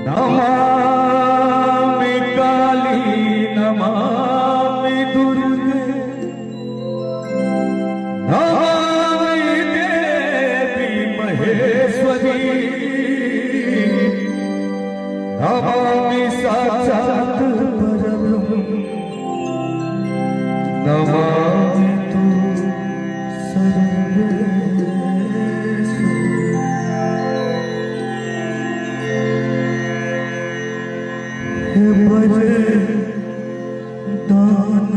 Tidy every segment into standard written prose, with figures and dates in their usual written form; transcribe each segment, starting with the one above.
नमामि काली नमामि दुर्गे नमामि देवी महेश्वरी नमामि साक्षात् परब्रह्म नमामि तु दान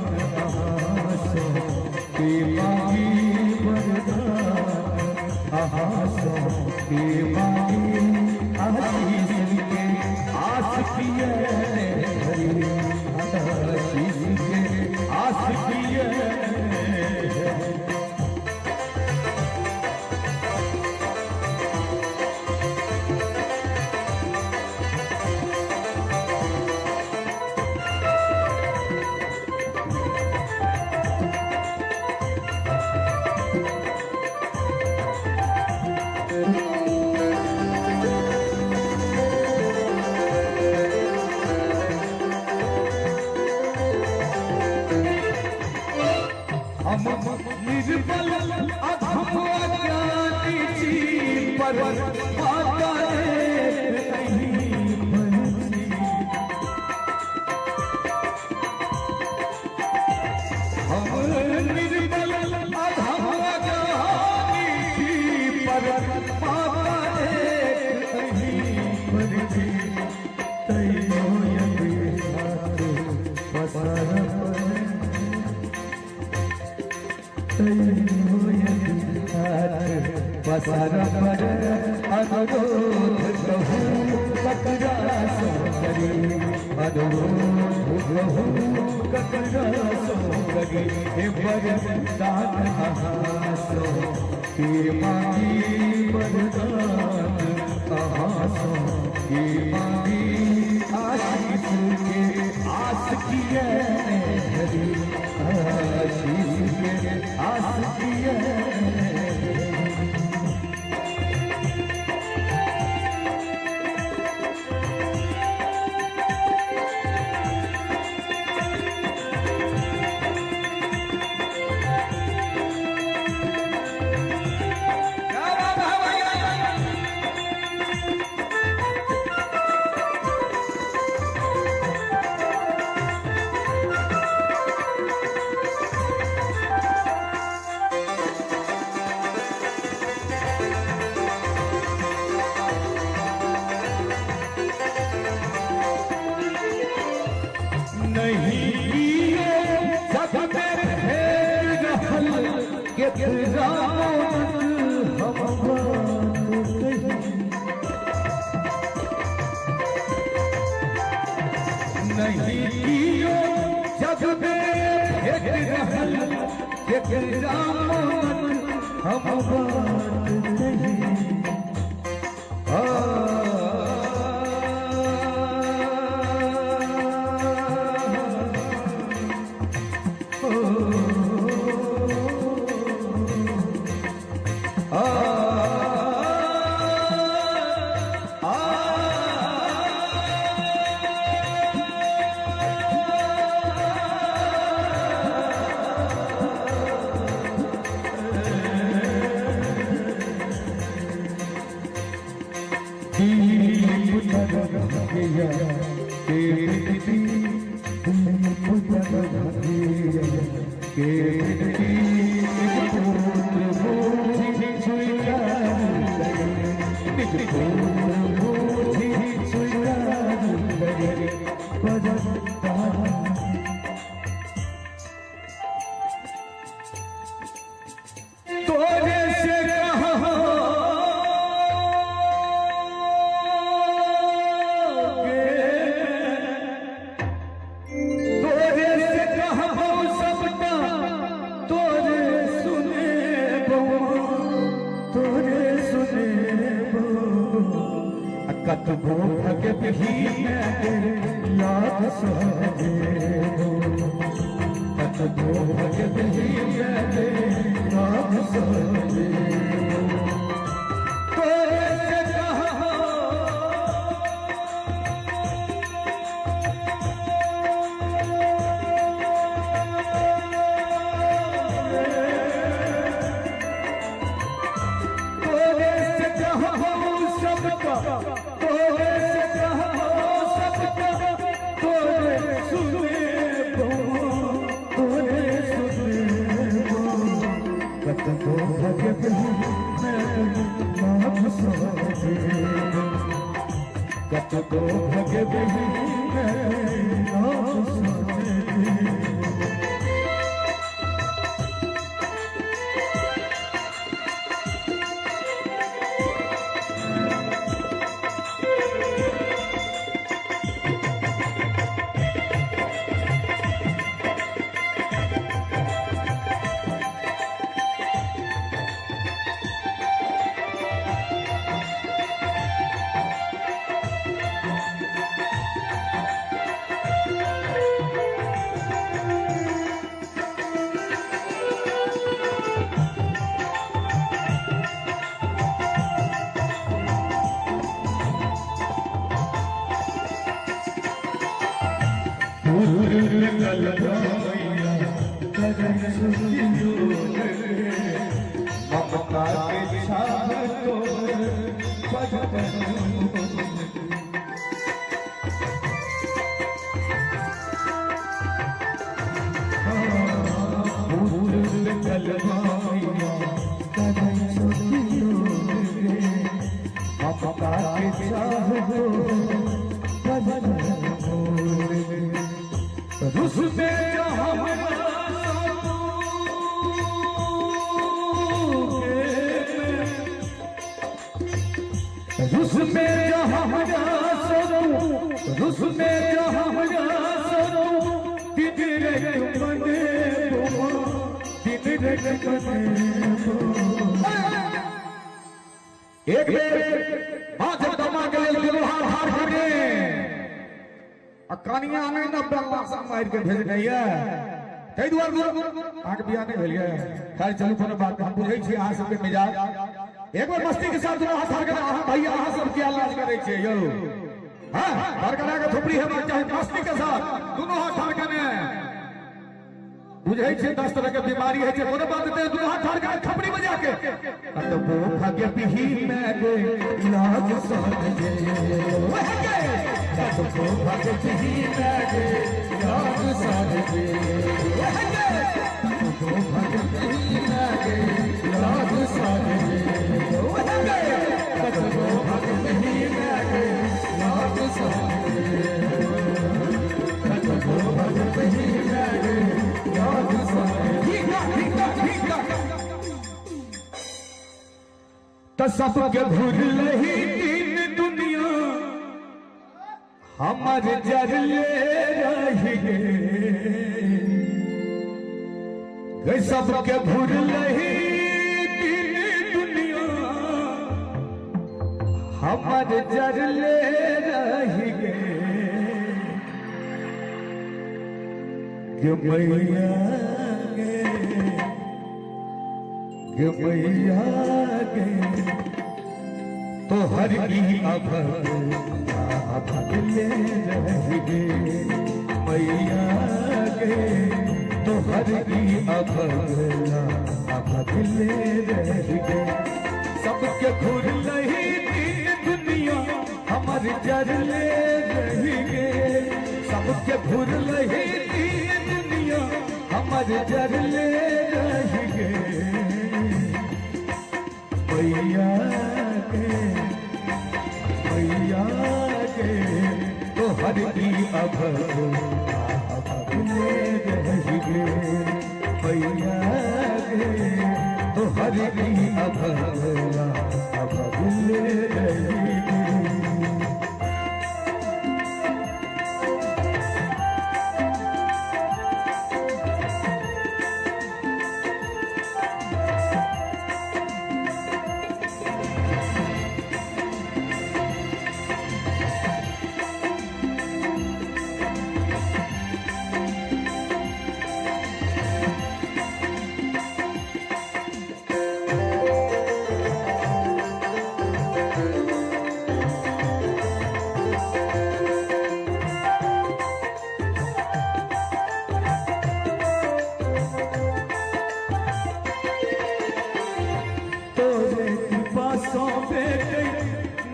आसो के मागी वरदान आसो के मागी आशीष आस किया निर्बल अधम अज्ञानी पर माता नहीं बनती हम निर्बल अधम अज्ञानी पर माता नहीं बनती तैयो यदि हाथ पसार पसार पर अनुरोध प्रभु ककरा सो करी अनुरोध प्रभु ककरा सो करी हे वरदान आसो के मांगी वरदान आसो के मांगी आशीष के आस किए हरि आशीष के आस किए केकरा हम नहीं कियो जग में एक रहल केकरा हम बात नहीं कतबो भगत ही याद सहे कतबो भगत ही याद सहे कतको भगत एक माँ जगदम्बा के लेल तिरुहार हार करे कनिया ने न बल्ला सा मार के भेज नहीं है तै दुआर आके बियाह नहीं भेल गए खैर चलू कोनो बात हम बुझै छी अहाँ सबके मिजाज एक बार मस्ती के साथ हाथ हार के अहाँ भैया अहाँ सब के इलाज करे छी यो हां बरकरा के थोपड़ी है चाहे मस्ती के साथ दोनों हाथ हार के बुझे छे 10 तरह के बीमारी है कोनो बात नहीं दोनों हाथ हार के खपड़ी बजा के कतबो भाग्य पिही में गे इलाज सहजे कतबो भाग्य पिही में गे इलाज सहजे कतबो भाग्य पिही में गे इलाज सहजे कतबो भाग्य पिही में गे इलाज सहजे कतबो भाग्य पिही में गे इलाज सहजे ठीक ठीक ठीक त सबके घूर लही दिन दुनिया हमर जरले रही गे सबके घूर लही दिन दुनिया हमर जरले रही गे मैया गे मैया गे तो हर की अभगले रही गे मैया गे तो हर की अभगले रही गे सबके घूर लही दिन दुनिया हमर जरले रही गे सबके घूर लही दिन दुनिया हमर जरले रही गे मैया गे तो हर की अभगले रही गे मैया गे तो हर की अभगले रही गे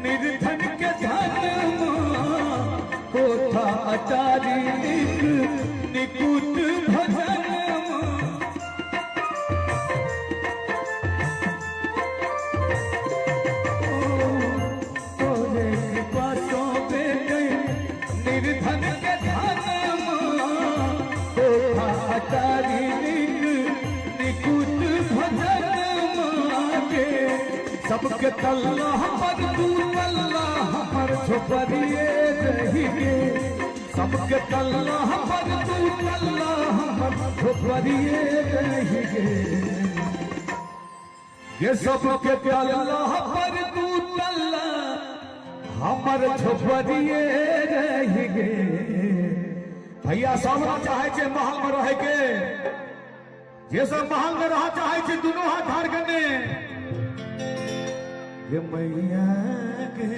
निर्धन के धन कोठा अटारी निकुट भजन तोरे कृपा सौंपे गई निर्धन के धन कोठा अटारी निकुट भजन मांगे सबके तल्ला पर तू तल्ला हमर झोपड़िए रही गे सबके तल्ला पर तू तल्ला हमर झोपड़िए रही गे ये सबके तल्ला पर तू तल्ला हमर झोपड़िए रही गे भैया सब चाहे छे महल में रह के जे सब महल में रह चाहे छे दोनों हाथ धार करने ये मैया गे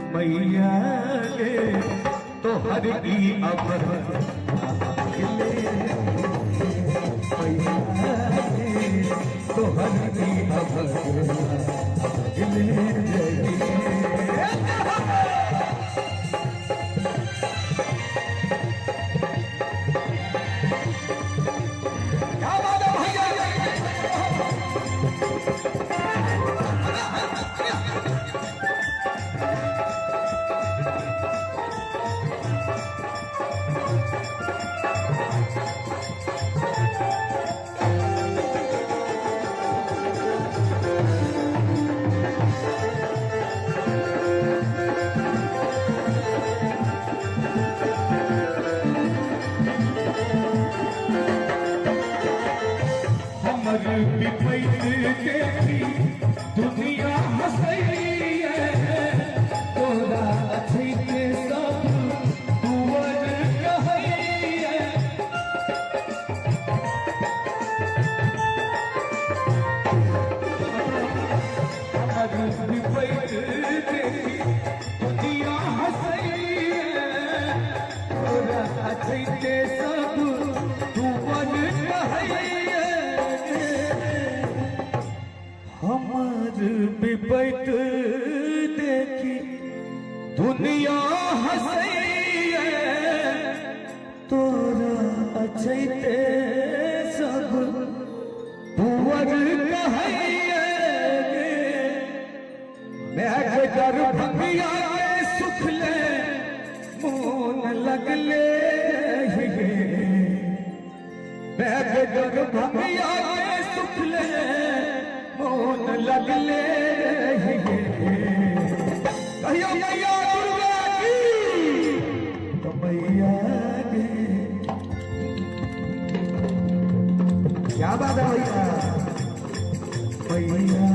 मैया गे तो हर की अभगले मैया गे तो हर की अभगले दुनिया हंसई तोरा अच्छी के सब दुवर कहई दुनिया हंसई तोरा अच्छी के सब दुवर कहई हमर विपैत देखी दुनिया हंसई तोरा अछैते सब बुअर कहई मैं कर भंगिया सुख ले मोन लगले मैं जग भंगिया के सुख ले मोन लगले कहियो मैया दुर्गा की तो मैया के क्या बात है भैया मैया